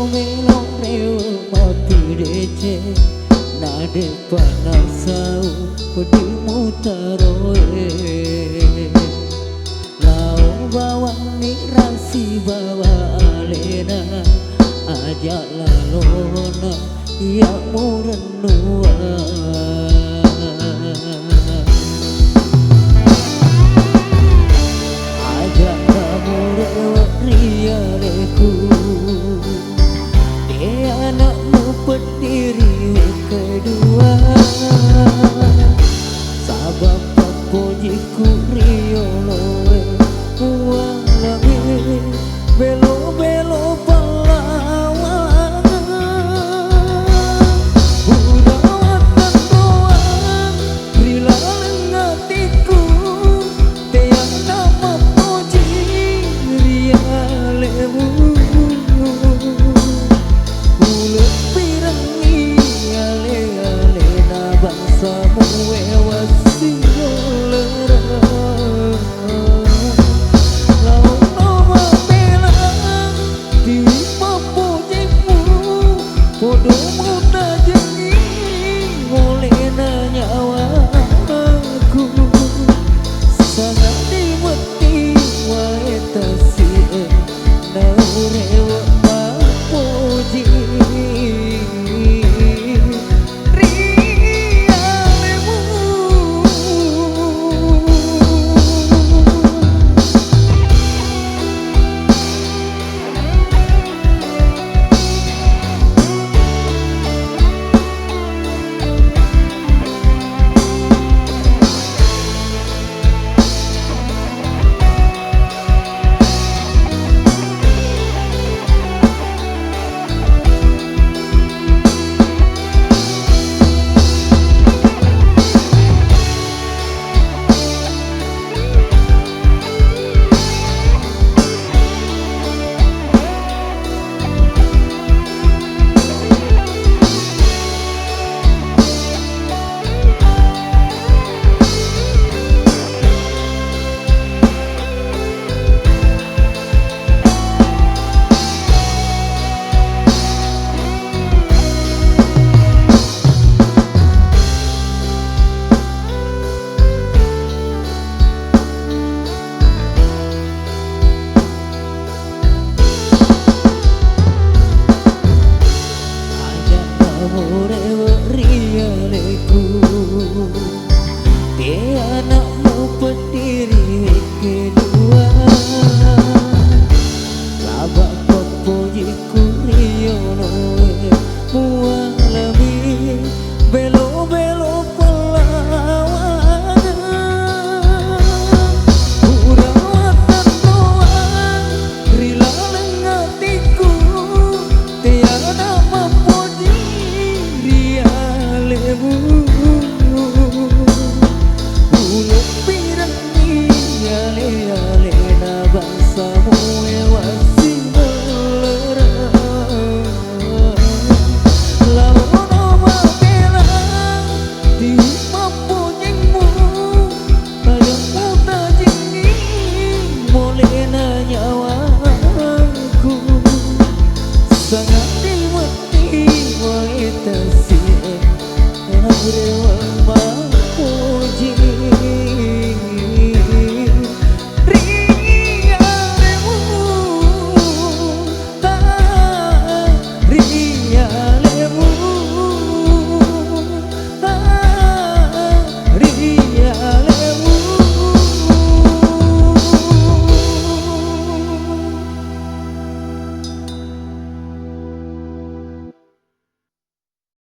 melong rewa mati dece nade panasau pedi mutaroe lau bawa ni rasi bawa alena ajak lalona ya murenua ajak kamu rewa rialeku dia anakmu pendiri kedua sabab papojiku rioloe ualangi belo-belo pahlawan budawat tentuan rila lengatiku tiang nama poji rialemu ulet pirangi ale-ale na bangsamu ewasi lera lau nama bela di papujimu podo muda jengi oleh nyawaku sangat dimati wae tasih naurewa papuji anakmu pendiri kedua labak popojiku rioloe